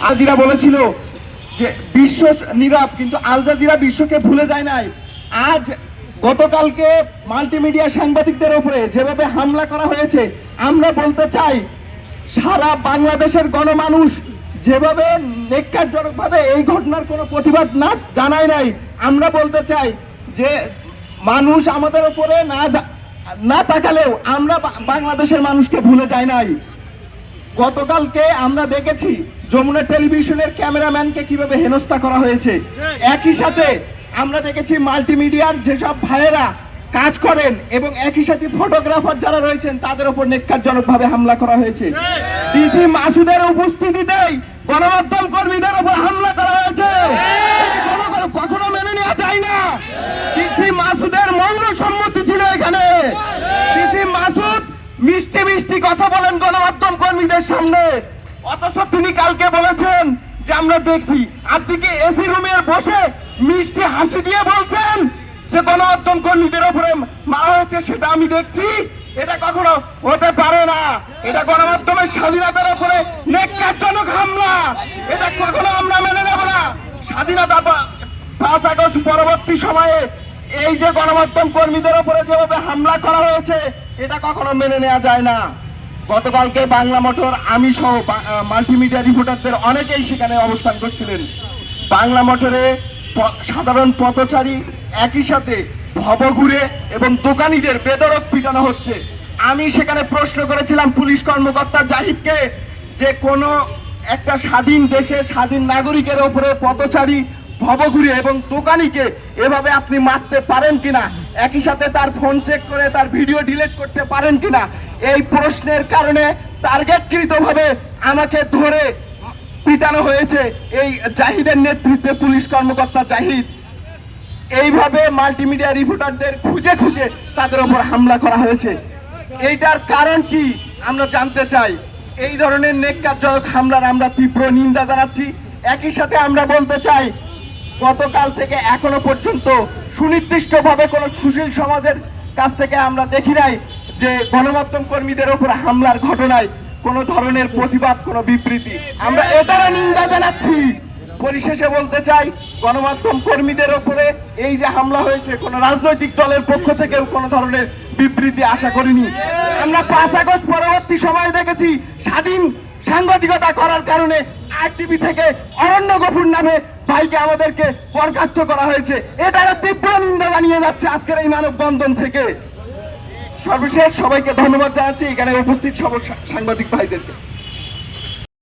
Al Jazeera বলেছিল যে বিশ্ব নীরব, কিন্তু আল জাজিরা বিশ্বকে ভুলে যায় নাই। আজ গতকালকে মাল্টিমিডিয়া সাংবাদিকদের উপরে যেভাবে হামলা করা হয়েছে, আমরা বলতে চাই সারা বাংলাদেশের গণমানুষ যেভাবে ন্যাক্কারজনকভাবে এই ঘটনার কোনো প্রতিবাদ না জানায় নাই, আমরা বলতে চাই যে মানুষ আমাদের উপরে না তাকালেও আমরা বাংলাদেশের মানুষকে ভুলে যাই নাই। গতকালকে আমরা দেখেছি যমুনা টেলিভিশনের ক্যামেরাম্যানকে কিভাবে হেনস্থা করা হয়েছে। একই সাথে আমরা দেখেছি মাল্টিমিডিয়ার যেসব ভাইয়েরা কাজ করেন এবং একই সাথে ফটোগ্রাফার যারা রয়েছেন তাদের উপর ন্যাক্কারজনকভাবে হামলা করা হয়েছে। ডিসি মাসুদের উপস্থিতিতেই গণমাধ্যম কর্মীদের উপর হামলা করা হয়েছে। কখনো মেনে নেওয়া যায় না। ডিসি মাসুদের মৌন সম্মতি ছিল এখানে। ডিসি মাসুদ মিষ্টি মিষ্টি কথা বলেন গণমাধ্যম কর্মীদের সামনে, অথচ তিনি কালকে বলেছেন যে আমরা দেখছি। আপনি কি এসি রুমে বসে মিষ্টি হাসি দিয়ে বলছেন যে গণমাধ্যম কর্মীদের উপরে মারা হয়েছে, সেটা আমি দেখছি? এটা কখনো হতে পারে না। এটা গণমাধ্যমের স্বাধীনতার উপরে ন্যাক্কারজনক হামলা। এটা কখনো আমরা মেনে নেব না। স্বাধীনতা 5 আগস্ট পরবর্তী সময়ে এই যে গণমাধ্যম কর্মীদের উপরে যেভাবে হামলা করা হয়েছে, এটা কখনো মেনে নেওয়া যায় না। গতকালকে বাংলা মোটর, আমি সহ মাল্টিমিডিয়া রিপোর্টারদের অনেকেই সেখানে অবস্থান করছিলেন। বাংলা মোটরে সাধারণ পথচারী একই সাথে ভবঘুরে এবং দোকানীদের বেধড়ক পিটানো হচ্ছে। আমি সেখানে প্রশ্ন করেছিলাম পুলিশ কর্মকর্তা জাহিদকে যে কোনো একটা স্বাধীন দেশে স্বাধীন নাগরিকের উপরে পথচারী, ভবঘুরে এবং দোকানিকে এভাবে আপনি মারতে পারেন কিনা, একই সাথে তার ফোন চেক করে তার ভিডিও ডিলিট করতে পারেন কিনা। এই প্রশ্নের কারণে টার্গেটকৃতভাবে আমাকে ধরে পিটানো হয়েছে এই জাহিদের নেতৃত্বে পুলিশ কর্মকর্তা জাহিদ। এইভাবে মাল্টিমিডিয়া রিপোর্টারদের খুঁজে খুঁজে তাদের উপর হামলা করা হয়েছে। এইটার কারণ কি আমরা জানতে চাই। এই ধরনের ন্যাক্কারজনক হামলার আমরা তীব্র নিন্দা জানাচ্ছি। একই সাথে আমরা বলতে চাই গতকাল থেকে এখনো পর্যন্ত সুনির্দিষ্টভাবে কোনো সুশীল সমাজের কাছ থেকে আমরা দেখি নাই যে গণমাধ্যম কর্মীদের উপর হামলার ঘটনায় কোনো ধরনের প্রতিবাদ, কোনো বিবৃতি। আমরা এটারও নিন্দা জানাচ্ছি। পরিশেষে বলতে চাই গণমাধ্যম কর্মীদের উপরে এই যে হামলা হয়েছে, কোনো রাজনৈতিক দলের পক্ষ থেকেও কোনো ধরনের বিবৃতি আশা করিনি। আমরা 5 আগস্ট পরবর্তী সময়ে দেখেছি স্বাধীন সাংবাদিকতা করার কারণে আরটিভি থেকে অরণ্য গফুর নামে ভাইকে আমাদেরকে বরখাস্ত করা হয়েছে। এটারও তীব্র নিন্দা জানিয়ে যাচ্ছে আজকের এই মানববন্ধন থেকে। সর্বশেষ সবাইকে ধন্যবাদ জানাচ্ছি এখানে উপস্থিত সব সাংবাদিক ভাইদেরকে।